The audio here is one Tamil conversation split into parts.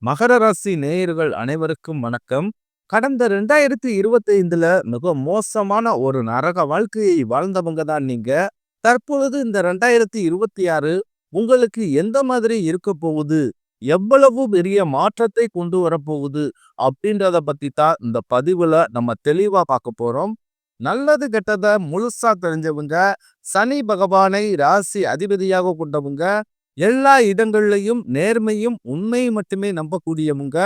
மகர ராசி நேயர்கள் அனைவருக்கும் வணக்கம். கடந்த 2025ல மிக மோசமான ஒரு நரக வாழ்க்கையை வாழ்ந்தவங்க தான் நீங்க. தற்பொழுது இந்த 2026 உங்களுக்கு எந்த மாதிரி இருக்க போகுது? எவ்வளவு பெரிய மாற்றத்தை கொண்டு வரப்போகுது? அப்படின்றத பத்தி தான் இந்த பதிவுல நம்ம தெளிவா பார்க்க போறோம். நல்லது கெட்டத முழுசா தெரிஞ்சவங்க, சனி பகவானை ராசி அதிபதியாக கொண்டவங்க, எல்லா இடங்கள்லயும் நேர்மையும் உண்மையும் மட்டுமே நம்பக்கூடியவங்க,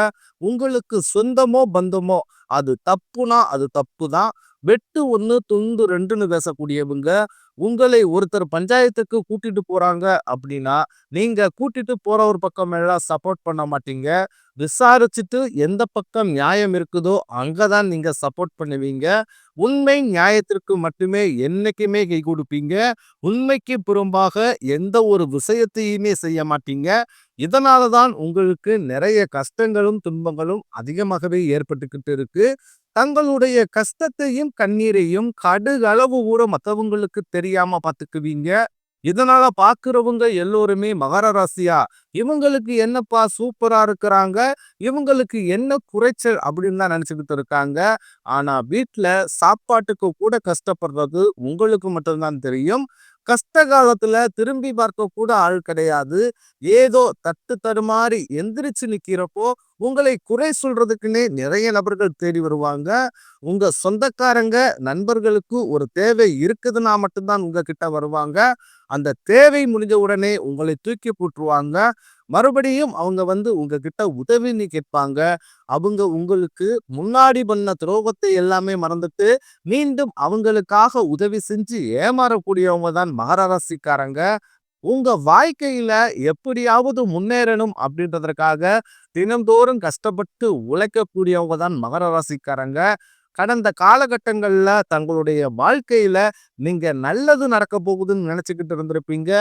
உங்களுக்கு சொந்தமோ பந்தமோ அது தப்புனா அது தப்பு தான், வெட்டு ஒண்ணு துண்டு ரெண்டுன்னு பேசக்கூடியவங்க, உங்களை ஒருத்தர் பஞ்சாயத்துக்கு கூட்டிட்டு போறாங்க அப்படின்னா நீங்க கூட்டிட்டு போற ஒரு பக்கம் எல்லாம் சப்போர்ட் பண்ண மாட்டீங்க. விசாரிச்சுட்டு எந்த பக்கம் நியாயம் இருக்குதோ அங்கதான் நீங்க சப்போர்ட் பண்ணுவீங்க. உண்மை நியாயத்திற்கு மட்டுமே என்னைக்குமே கை கொடுப்பீங்க. உண்மைக்கு புறம்பாக எந்த ஒரு விஷயத்தையுமே செய்ய மாட்டீங்க. இதனால தான் உங்களுக்கு நிறைய கஷ்டங்களும் துன்பங்களும் அதிகமாகவே ஏற்பட்டுக்கிட்டு இருக்கு. தங்களுடைய கஷ்டத்தையும் கண்ணீரையும் கடுகளவு கூட மற்றவங்களுக்கு தெரியாம பார்த்துக்குவீங்க. இதனால பாக்குறவங்க எல்லோருமே மகர ராசியா, இவங்களுக்கு என்னப்பா சூப்பரா இருக்கிறாங்க, இவங்களுக்கு என்ன குறைச்சல் அப்படின்னு தான் நினைச்சுக்கிட்டு இருக்காங்க. ஆனா வீட்டுல சாப்பாட்டுக்கு கூட கஷ்டப்படுறது உங்களுக்கு மட்டும்தான் தெரியும். கஷ்ட காலத்துல திரும்பி பார்க்க கூட ஆள் கிடையாது. ஏதோ தட்டு தடுமாறி எந்திரிச்சு நிக்கிறப்போ உங்களை குறை சொல்றதுக்குன்னே நிறைய நபர்கள் தேடி வருவாங்க. உங்க சொந்தக்காரங்க நண்பர்களுக்கு ஒரு தேவை இருக்குதுன்னா மட்டும்தான் உங்ககிட்ட வருவாங்க. அந்த தேவை முடிஞ்ச உடனே உங்களை தூக்கி போட்டுருவாங்க. மறுபடியும் அவங்க உங்ககிட்ட உதவின்னு கேட்பாங்க. அவங்க உங்களுக்கு முன்னாடி பண்ண துரோகத்தை எல்லாமே மறந்துட்டு மீண்டும் அவங்களுக்காக உதவி செஞ்சு ஏமாறக்கூடியவங்க தான் மகர ராசிக்காரங்க. உங்க வாழ்க்கையில எப்படியாவது முன்னேறணும் அப்படின்றதற்காக தினந்தோறும் கஷ்டப்பட்டு உழைக்கக்கூடியவங்க தான் மகர ராசிக்காரங்க. கடந்த காலகட்டங்கள்ல தங்களுடைய வாழ்க்கையில நீங்க நல்லது நடக்க போகுதுன்னு நினைச்சுக்கிட்டு இருந்திருப்பீங்க.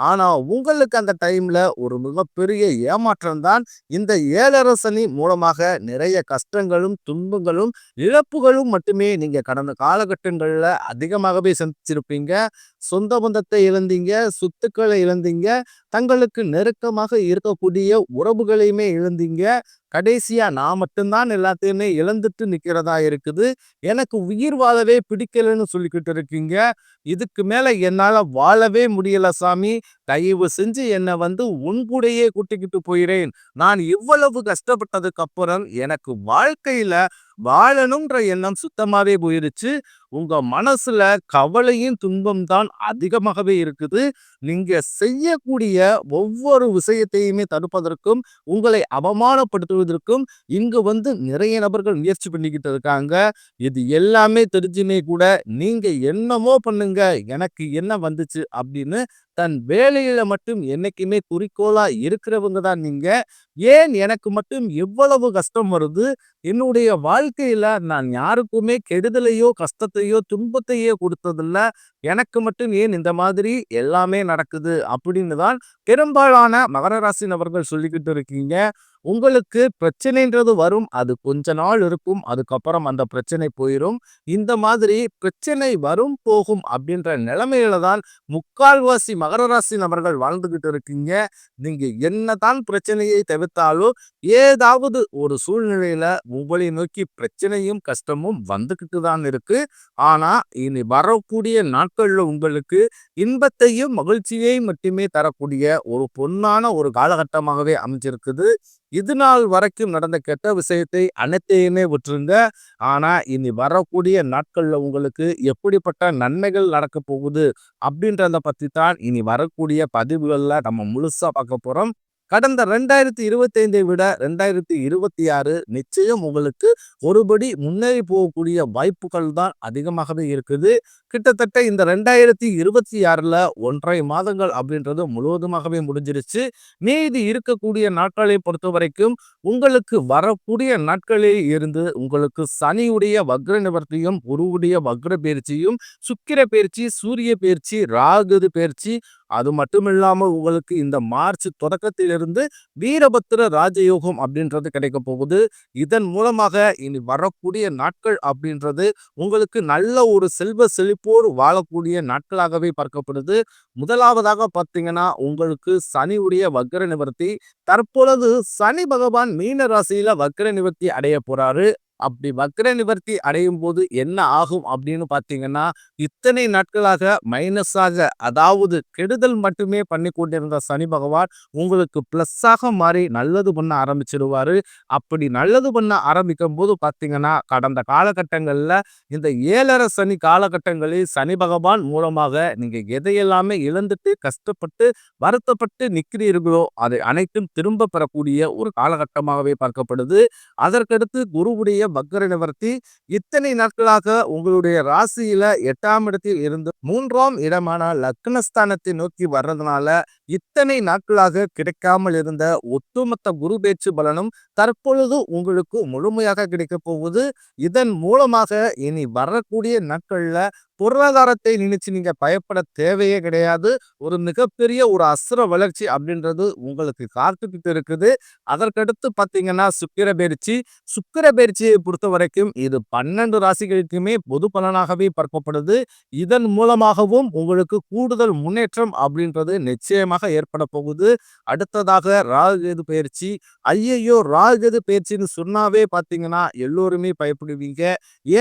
ஆனா உங்களுக்கு அந்த டைம்ல ஒரு மிகப்பெரிய ஏமாற்றம் தான். இந்த ஏழரை சனி மூலமாக நிறைய கஷ்டங்களும் துன்பங்களும் இழப்புகளும் மட்டுமே நீங்க கடந்த காலகட்டங்கள்ல அதிகமாகவே சந்திச்சிருப்பீங்க. சொந்த பந்தத்தை இழந்தீங்க, சொத்துக்களை இழந்தீங்க, தங்களுக்கு நெருக்கமாக இருக்கக்கூடிய உறவுகளையுமே இழந்தீங்க. கடைசியா நான் மட்டும்தான் எல்லாத்தையுமே இழந்துட்டு நிக்கிறதா இருக்குது. எனக்கு உயிர் வாழவே பிடிக்கலன்னு சொல்லிக்கிட்டு இருக்கீங்க. இதுக்கு மேல என்னால வாழவே முடியல சாமி. தயவு செஞ்சு என்னை உன் கூடயே கூட்டிக்கிட்டு போயிறேன். நான் இவ்வளவு கஷ்டப்பட்டதுக்கு அப்புறம் எனக்கு வாழ்க்கையில வாழணும்ன்ற எண்ணம் சுத்தமாவே போயிருச்சு. உங்க மனசுல கவலையும் துன்பம் தான் அதிகமாகவே இருக்குது. நீங்க செய்யக்கூடிய ஒவ்வொரு விஷயத்தையுமே தடுப்பதற்கும், உங்களை அவமானப்படுத்துவதற்கும் இங்கு நிறைய நபர்கள் முயற்சி பண்ணிக்கிட்டு இருக்காங்க. இது எல்லாமே தெரிஞ்சுமே கூட நீங்க என்னமோ பண்ணுங்க, எனக்கு என்ன வந்துச்சு அப்படின்னு தன் வேலையில மட்டும் என்னைக்குமே குறிக்கோளா இருக்கிறவங்க தான் நீங்க. ஏன் எனக்கு மட்டும் எவ்வளவு கஷ்டம் வருது? என்னுடைய வாழ்க்கையில நான் யாருக்குமே கெடுதலையோ கஷ்டத்தையோ துன்பத்தையோ கொடுத்ததில்ல. எனக்கு மட்டும் ஏன் இந்த மாதிரி எல்லாமே நடக்குது அப்படின்னு தான் பெரும்பாலான மகர ராசி நபர்கள் சொல்லிக்கிட்டு இருக்கீங்க. உங்களுக்கு பிரச்சனைன்றது வரும், அது கொஞ்ச நாள் இருக்கும், அதுக்கப்புறம் அந்த பிரச்சனை போயிடும். இந்த மாதிரி பிரச்சனை வரும் போகும் அப்படின்ற நிலைமையில தான் முக்கால்வாசி மகர ராசி நபர்கள் வாழ்ந்துகிட்டு இருக்கீங்க. நீங்க என்னதான் பிரச்சனையை தவிர்த்தாலும் ஏதாவது ஒரு சூழ்நிலையில உங்களை நோக்கி பிரச்சனையும் கஷ்டமும் வந்துகிட்டு தான் இருக்கு. ஆனா இனி வரக்கூடிய நாட்கள்ல உங்களுக்கு இன்பத்தையும் மகிழ்ச்சியையும் மட்டுமே தரக்கூடிய ஒரு பொன்னான ஒரு காலகட்டமாகவே அமைஞ்சிருக்குது. இது நாள் வரைக்கும் நடந்த கெட்ட விஷயத்தை அனைத்தையுமே விட்டுருங்க. ஆனா இனி வரக்கூடிய நாட்கள்ல உங்களுக்கு எப்படிப்பட்ட நன்மைகள் நடக்க போகுது அப்படின்றத பத்தி தான் இனி வரக்கூடிய பதிவுகள்ல நம்ம முழுசா பார்க்க போறோம். கடந்த 2025 விட 2026 நிச்சயம் உங்களுக்கு ஒருபடி முன்னேறி போகக்கூடிய வாய்ப்புகள் தான் அதிகமாகவே இருக்குது. கிட்டத்தட்ட இந்த 2026ல 1.5 மாதங்கள் அப்படின்றது முழுவதுமாகவே முடிஞ்சிருச்சு. மீதி இருக்கக்கூடிய நாட்களை பொறுத்த வரைக்கும் உங்களுக்கு வரக்கூடிய நாட்களில் இருந்து உங்களுக்கு சனியுடைய வக்ர நிவர்த்தியும், குருவுடைய வக்ர பயிற்சியும், சுக்கிர பயிற்சி, சூரிய பயிற்சி, ராகு பயிற்சி, அது மட்டும் இல்லாம உங்களுக்கு இந்த மார்ச் தொடக்கத்திலிருந்து வீரபத்திர ராஜயோகம் அப்படின்றது கிடைக்க போகுது. இதன் மூலமாக இனி வரக்கூடிய நாட்கள் அப்படின்றது உங்களுக்கு நல்ல ஒரு செல்வ செழிப்பு சிறப்போடு வாழக்கூடிய நாட்களாகவே பார்க்கப்படுது. முதலாவதாக பார்த்தீங்கன்னா, உங்களுக்கு சனியுடைய வக்ர நிவர்த்தி. தற்பொழுது சனி பகவான் மீன ராசியில வக்ர நிவர்த்தி அடைய போறாரு. அப்படி வக்ர நிவர்த்தி அடையும் போது என்ன ஆகும் அப்படின்னு பார்த்தீங்கன்னா, இத்தனை நாட்களாக மைனஸாக, அதாவது கெடுதல் மட்டுமே பண்ணி கொண்டிருந்த சனி பகவான் உங்களுக்கு பிளஸ்ஸாக மாறி நல்லது பண்ண ஆரம்பிச்சிடுவாரு. அப்படி நல்லது பண்ண ஆரம்பிக்கும் போது பார்த்தீங்கன்னா, கடந்த காலகட்டங்கள்ல இந்த 7.5 சனி காலகட்டங்களில் சனி பகவான் மூலமாக நீங்க எதையெல்லாமே இழந்துட்டு கஷ்டப்பட்டு வருத்தப்பட்டு நிற்கிறீர்களோ அதை அனைத்தும் திரும்ப பெறக்கூடிய ஒரு காலகட்டமாகவே பார்க்கப்படுது. அதற்கடுத்து குருவுடைய வக்ர நிவர்த்தி. இத்தனை நாட்களாக உங்களுடைய ராசியில 8ஆம் இடத்தில் இருந்து 3ஆம் இடமான லக்னஸ்தானத்தை நோக்கி வர்றதுனால இத்தனை நாட்களாக கிடைக்காமல் இருந்த ஒட்டுமொத்த குரு பேச்சு பலனும் தற்பொழுது உங்களுக்கு முழுமையாக கிடைக்க போகுது. இதன் மூலமாக இனி வரக்கூடிய நாட்கள்ல பொருளாதாரத்தை நினைச்சு நீங்க பயப்பட தேவையே கிடையாது. ஒரு மிகப்பெரிய ஒரு அசுர வளர்ச்சி அப்படின்றது உங்களுக்கு காத்துக்கிட்டு இருக்குது. அதற்கடுத்து பார்த்தீங்கன்னா சுக்கிர பயிற்சி. சுக்கிர பயிற்சியை பொறுத்த வரைக்கும் இது 12 ராசிகளுக்குமே பொது பலனாகவே பார்க்கப்படுது. இதன் மூலமாகவும் உங்களுக்கு கூடுதல் முன்னேற்றம் அப்படின்றது நிச்சயமாக ஏற்பட போகுது. அடுத்ததாக ராகு கேது பயிற்சி. ஐயையோ, ராகு கேது பயிற்சின்னு சொன்னாவே பார்த்தீங்கன்னா எல்லோருமே பயப்படுவீங்க.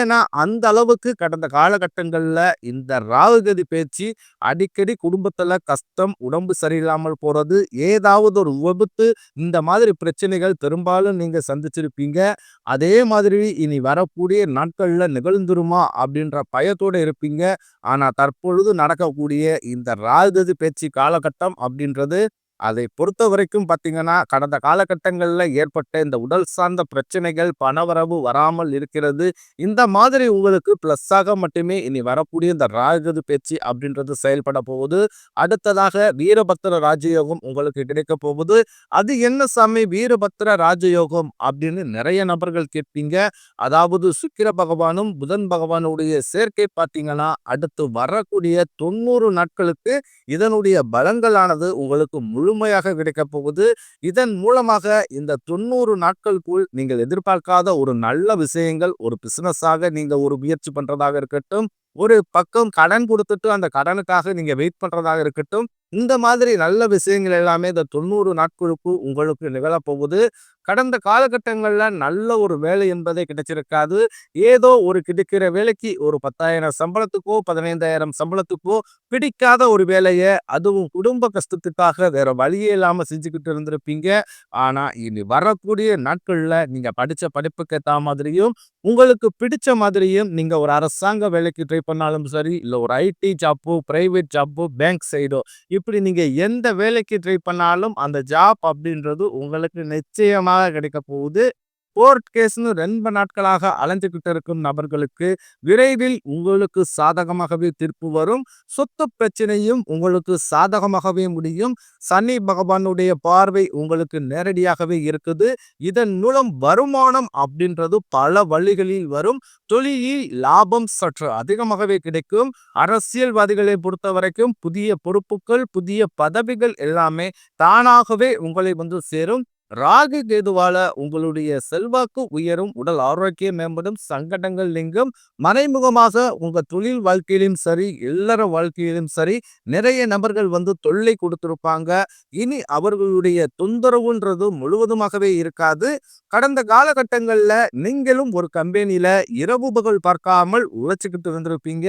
ஏன்னா அந்த அளவுக்கு கடந்த காலகட்டங்கள்ல இந்த ராகு கேது பயிற்சி அடிக்கடி குடும்பத்துல கஷ்டம், உடம்பு சரியில்லாமல் போறது, ஏதாவது ஒரு விபத்து, இந்த மாதிரி பிரச்சனைகள் பெரும்பாலும் நீங்க சந்திச்சிருப்பீங்க. அதே மாதிரி இனி வரக்கூடிய நாட்கள்ல நிகழ்ந்துருமா அப்படின்ற பயத்தோட இருப்பீங்க. ஆனா தற்பொழுது நடக்கக்கூடிய இந்த ராகு கேது பயிற்சி காலகட்டம் அப்படின்றது அதை பொறுத்த வரைக்கும் பார்த்தீங்கன்னா, கடந்த காலகட்டங்கள்ல ஏற்பட்ட இந்த உடல் சார்ந்த பிரச்சனைகள், பணவரவு வராமல் இருக்கிறது. இந்த மாதிரி உங்களுக்கு பிளஸ்ஸாக மட்டுமே இனி வரக்கூடிய இந்த ராகு கேது பயிற்சி அப்படின்றது செயல்பட போகுது. அடுத்ததாக வீரபத்திர ராஜயோகம் உங்களுக்கு கிடைக்க போகுது. அது என்ன சாமி வீரபத்திர ராஜயோகம் அப்படின்னு நிறைய நபர்கள் கேட்பீங்க. அதாவது சுக்கிர பகவானும் புதன் பகவானுடைய சேர்க்கை பார்த்தீங்கன்னா, அடுத்து வரக்கூடிய 90 நாட்களுக்கு இதனுடைய பலன்களானது உங்களுக்கு முழுமையாக கிடைக்கப் போகுது. இதன் மூலமாக இந்த 90 நாட்களுக்குள் நீங்கள் எதிர்பார்க்காத ஒரு நல்ல விஷயங்கள், ஒரு பிசினஸாக நீங்க ஒரு முயற்சி பண்றதாக இருக்கட்டும், ஒரு பக்கம் கடன் கொடுத்துட்டு அந்த கடனுக்காக நீங்க வெயிட் பண்றதாக இருக்கட்டும், இந்த மாதிரி நல்ல விஷயங்கள் எல்லாமே இந்த 90 நாட்களுக்கு உங்களுக்கு நிகழப்போகுது. கடந்த காலகட்டங்கள்ல நல்ல ஒரு வேலை என்பதே கிடைச்சிருக்காது. ஏதோ ஒரு கிடைக்கிற வேலைக்கு ஒரு 10,000 சம்பளத்துக்கோ 15,000 சம்பளத்துக்கோ பிடிக்காத ஒரு வேலைய, அதுவும் குடும்ப கஷ்டத்துக்காக வேற வழியே இல்லாம செஞ்சுக்கிட்டு இருந்திருப்பீங்க. ஆனா இனி வரக்கூடிய நாட்கள்ல நீங்க படிச்ச படிப்புக்கு ஏத்த மாதிரியும், உங்களுக்கு பிடிச்ச மாதிரியும் நீங்க ஒரு அரசாங்க வேலைக்கு ட்ரை பண்ணாலும் சரி, இல்ல ஒரு ஐடி ஜாப்போ, பிரைவேட் ஜாப்போ, பேங்க் சைடோ, இப்படி நீங்க எந்த வேலைக்கு ட்ரை பண்ணாலும் அந்த ஜாப் அப்படின்றது உங்களுக்கு நிச்சயமாக கிடைக்க போகுது. கோர்ட் கேஸ்னு ரொம்ப நாட்களாக அலைஞ்சுக்கிட்டு இருக்கும் நபர்களுக்கு விரைவில் உங்களுக்கு சாதகமாகவே தீர்ப்பு வரும். சொத்து பிரச்சனையும் உங்களுக்கு சாதகமாகவே முடியும். சனி பகவானுடைய பார்வை உங்களுக்கு நேரடியாகவே இருக்குது. இதன் மூலம் வருமானம் அப்படின்றது பல வழிகளில் வரும். தொழிலில் லாபம் சற்று அதிகமாகவே கிடைக்கும். அரசியல்வாதிகளை பொறுத்த வரைக்கும் புதிய பொறுப்புகள், புதிய பதவிகள் எல்லாமே தானாகவே உங்களை வந்து சேரும். ராகு கேதுவால உங்களுடைய செல்வாக்கு உயரும், உடல் ஆரோக்கியம் மேம்படும், சங்கடங்கள் நீங்கும். மறைமுகமாக உங்க தொழில் வாழ்க்கையிலும் சரி, இல்லற வாழ்க்கையிலும் சரி, நிறைய நபர்கள் வந்து தொல்லை கொடுத்திருப்பாங்க. இனி அவர்களுடைய தொந்தரவுன்றது முழுவதுமாகவே இருக்காது. கடந்த காலகட்டங்கள்ல நீங்களும் ஒரு கம்பெனியில இரவு பகல் பார்க்காமல் உழைச்சிக்கிட்டு இருந்திருப்பீங்க.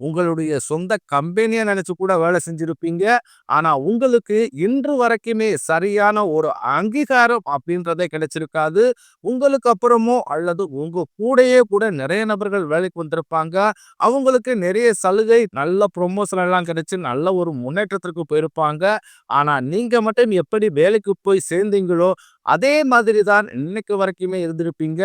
உங்களுடைய சொந்த கம்பெனியை நினைச்சு கூட வேலை செஞ்சிருப்பீங்க. ஆனா உங்களுக்கு இன்று வரைக்குமே சரியான ஒரு அங்கீகாரம் அப்படின்றதே கிடைச்சிருக்காது. உங்களுக்கு அப்புறமோ அல்லது உங்க கூடயே கூட நிறைய நபர்கள் வேலைக்கு வந்திருப்பாங்க. அவங்களுக்கு நிறைய சலுகை, நல்ல ப்ரொமோஷன் எல்லாம் கிடைச்சு நல்ல ஒரு முன்னேற்றத்திற்கு போயிருப்பாங்க. ஆனா நீங்க மட்டும் எப்படி வேலைக்கு போய் சேர்ந்தீங்களோ அதே மாதிரி தான் இன்னைக்கு வரைக்குமே இருந்திருப்பீங்க.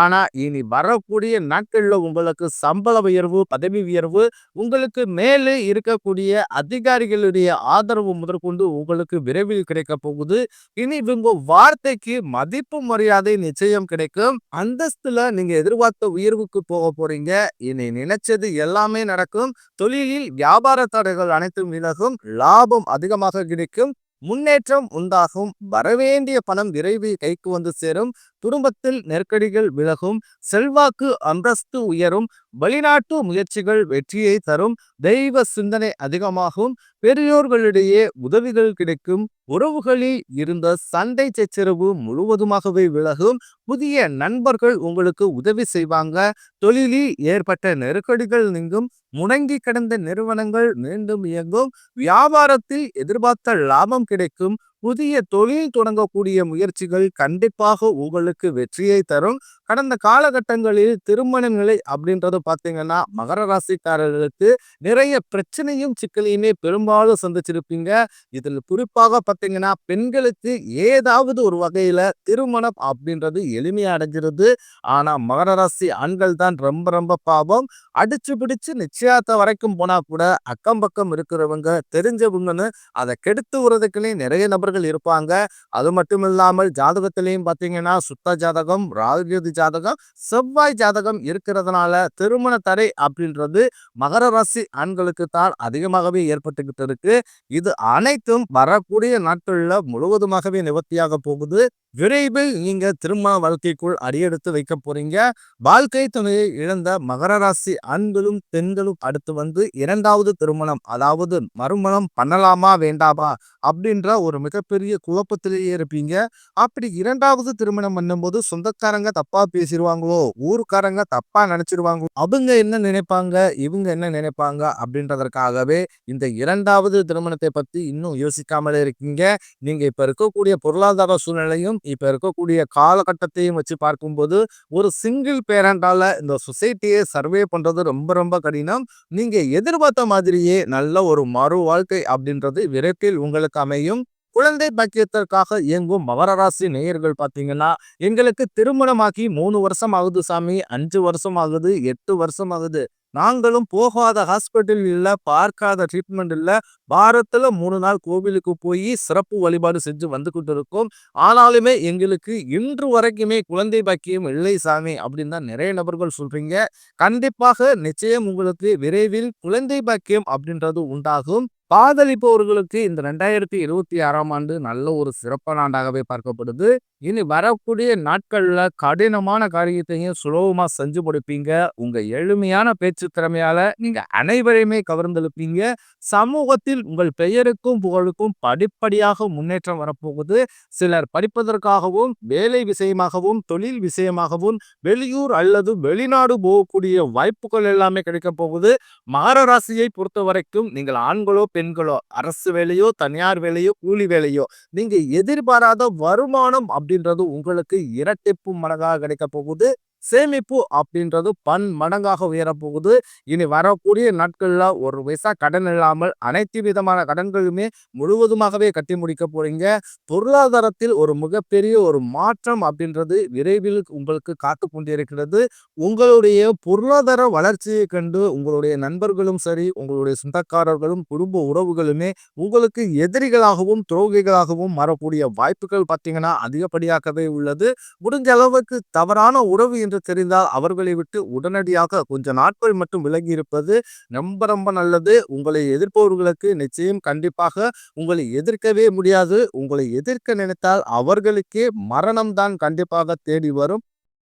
ஆனா இனி வரக்கூடிய நாட்கள்ல உங்களுக்கு சம்பள உயர்வு, பதவி உயர்வு, உங்களுக்கு மேலே இருக்கக்கூடிய அதிகாரிகளுடைய ஆதரவு முதற்கொண்டு உங்களுக்கு விரைவில் கிடைக்க போகுது. இனி உங்க வார்த்தைக்கு மதிப்பு மரியாதை நிச்சயம் கிடைக்கும். அந்தஸ்துல நீங்க எதிர்பார்த்த உயர்வுக்கு போக போறீங்க. இனி நினைச்சது எல்லாமே நடக்கும். தொழிலில் வியாபார தடைகள் அனைத்தும் விலகும். லாபம் அதிகமாக கிடைக்கும். முன்னேற்றம் உண்டாகும். வரவேண்டிய பணம் விரைவில் கைக்கு வந்து சேரும். குடும்பத்தில் நெருக்கடிகள் விலகும். செல்வாக்கு அந்தஸ்து உயரும். வெளிநாட்டு முயற்சிகள் வெற்றியை தரும். தெய்வ சிந்தனை அதிகமாகும். பெரியோர்களிடையே உதவிகள் கிடைக்கும். உறவுகளில் இருந்த சண்டை சச்சரவு முழுவதுமாகவே விலகும். புதிய நண்பர்கள் உங்களுக்கு உதவி செய்வாங்க. தொழிலில் ஏற்பட்ட நெருக்கடிகள் நீங்கும். முடங்கி கிடந்த நிறுவனங்கள் மீண்டும் இயங்கும். வியாபாரத்தில் எதிர்பார்த்த லாபம் கிடைக்கும். புதிய தொழில் தொடங்கக்கூடிய முயற்சிகள் கண்டிப்பாக உங்களுக்கு வெற்றியை தரும். கடந்த காலகட்டங்களில் திருமண நிலை அப்படின்றது பார்த்தீங்கன்னா மகர ராசிக்காரர்களுக்கு நிறைய பிரச்சனையும் சிக்கலையுமே பெரும்பாலும் சந்திச்சிருப்பீங்க. இதில் குறிப்பாக பார்த்தீங்கன்னா பெண்களுக்கு ஏதாவது ஒரு வகையில திருமணம் அப்படின்றது எளிமையா அடைஞ்சிருது. ஆனா மகர ராசி ஆண்கள் தான் ரொம்ப ரொம்ப பாவம். அடிச்சு பிடிச்சு நிச்சயத்த வரைக்கும் போனா கூட அக்கம் பக்கம் இருக்கிறவங்க தெரிஞ்சவங்கன்னு அதை கெடுத்து விடுறதுக்குன்னே நிறைய நபர்கள் இருப்பாங்க. அது மட்டும் இல்லாமல் ஜாதகத்திலையும் பார்த்தீங்கன்னா சுத்த ஜாதகம், ராகுகேது ஜாதகம், செவ்வாய் ஜாதகம் இருக்கிறதுனால திருமண தடை அப்படின்றது மகர ராசி ஆண்களுக்கு தான் அதிகமாகவே ஏற்பட்டுக்கிட்டு இருக்கு. இது அனைத்தும் வரக்கூடிய நாட்கள்ல முழுவதுமாகவே நிவர்த்தியாக போகுது. விரைவில் நீங்க திருமண வாழ்க்கைக்குள் அடியெடுத்து வைக்க போறீங்க. வாழ்க்கை துணையை இழந்த மகர ராசி ஆண்களும் பெண்களும் அடுத்து வந்து இரண்டாவது திருமணம் அதாவது மறுமணம் பண்ணலாமா வேண்டாமா அப்படின்ற ஒரு மிகப்பெரிய குழப்பத்திலேயே இருப்பீங்க. அப்படி இரண்டாவது திருமணம் பண்ணும்போது சொந்தக்காரங்க தப்பா பேசிடுவாங்களோ, ஊருக்காரங்க தப்பா நினைச்சிருவாங்களோ, அவங்க என்ன நினைப்பாங்க, இவங்க என்ன நினைப்பாங்க அப்படின்றதற்காகவே இந்த இரண்டாவது திருமணத்தை பத்தி இன்னும் யோசிக்காமலே இருக்கீங்க. நீங்க இப்ப இருக்கக்கூடிய பொருளாதார சூழ்நிலையும் இப்ப இருக்கக்கூடிய காலகட்டத்தையும் வச்சு பார்க்கும்போது ஒரு சிங்கிள் பேரண்டால இந்த சொசைட்டியை சர்வே பண்றது ரொம்ப ரொம்ப கடினம். நீங்க எதிர்பார்த்த மாதிரியே நல்ல ஒரு மறு வாழ்க்கை அப்படின்றது விரைவில் உங்களுக்கு அமையும். குழந்தை பாக்கியத்திற்காக இயங்கும் மகர ராசி நேயர்கள் பார்த்தீங்கன்னா எங்களுக்கு திருமணமாக்கி 3 வருஷம் ஆகுது சாமி, 5 வருஷம் ஆகுது, 8 வருஷம் ஆகுது, நாங்களும் போகாத ஹாஸ்பிட்டல் இல்ல, பார்க்காத ட்ரீட்மெண்ட் இல்ல, வாரத்துல 3 நாள் கோவிலுக்கு போய் சிறப்பு வழிபாடு செஞ்சு வந்துகிட்டு இருக்கோம். ஆனாலுமே எங்களுக்கு இன்று வரைக்குமே குழந்தை பாக்கியம் இல்லை சாமி அப்படின்னு தான் நிறைய நபர்கள் சொல்றீங்க. கண்டிப்பாக நிச்சயம் உங்களுக்கு விரைவில் குழந்தை பாக்கியம் அப்படின்றது உண்டாகும். காதலிப்பவர்களுக்கு இந்த 2026ஆம் ஆண்டு நல்ல ஒரு சிறப்பான ஆண்டாகவே பார்க்கப்படுது. இனி வரக்கூடிய நாட்கள்ல கடினமான காரியத்தையும் சுலபமா செஞ்சு முடிப்பீங்க. உங்க எளிமையான பேச்சு திறமையால நீங்க அனைவரையுமே கவர்ந்தெழுப்பீங்க. சமூகத்தில் உங்கள் பெயருக்கும் புகழுக்கும் படிப்படியாக முன்னேற்றம் வரப்போகுது. சிலர் படிப்பதற்காகவும் வேலை விஷயமாகவும் தொழில் விஷயமாகவும் வெளியூர் அல்லது வெளிநாடு போகக்கூடிய வாய்ப்புகள் எல்லாமே கிடைக்க போகுது. மகர ராசியை பொறுத்த வரைக்கும் நீங்கள் ஆண்களோ பெண்களோ அரசு வேலையோ தனியார் வேலையோ கூலி வேலையோ நீங்க எதிர்பாராத வருமானம் அப்படின்றது உங்களுக்கு இரட்டிப்பு மடங்காக கிடைக்க போகுது. சேமிப்பு அப்படின்றது பன்மடங்காக உயரப்போகுது. இனி வரக்கூடிய நாட்கள்ல ஒரு பைசா கடன் இல்லாமல் அனைத்து விதமான கடன்களுமே முழுவதுமாகவே கட்டி முடிக்க போறீங்க. பொருளாதாரத்தில் ஒரு மிகப்பெரிய ஒரு மாற்றம் அப்படின்றது விரைவில் உங்களுக்கு காத்து கொண்டிருக்கிறது. உங்களுடைய பொருளாதார வளர்ச்சியை கண்டு உங்களுடைய நண்பர்களும் சரி, உங்களுடைய சொந்தக்காரர்களும் குடும்ப உறவுகளுமே உங்களுக்கு எதிரிகளாகவும் துரோகிகளாகவும் மாறக்கூடிய வாய்ப்புகள் பார்த்தீங்கன்னா அதிகப்படியாகவே உள்ளது. முடிஞ்ச அளவுக்கு தவறான உறவு என்று தெரிந்தால் அவர்களை விட்டு உடனடியாக கொஞ்ச நாட்கள் மட்டும் விலகி இருப்பது ரொம்ப ரொம்ப நல்லது. உங்களை எதிர்ப்பவர்களுக்கு நிச்சயம் கண்டிப்பாக உங்களை எதிர்க்கவே முடியாது. உங்களை எதிர்க்க நினைத்தால் அவர்களுக்கே மரணம் தான் கண்டிப்பாக தேடி வரும்.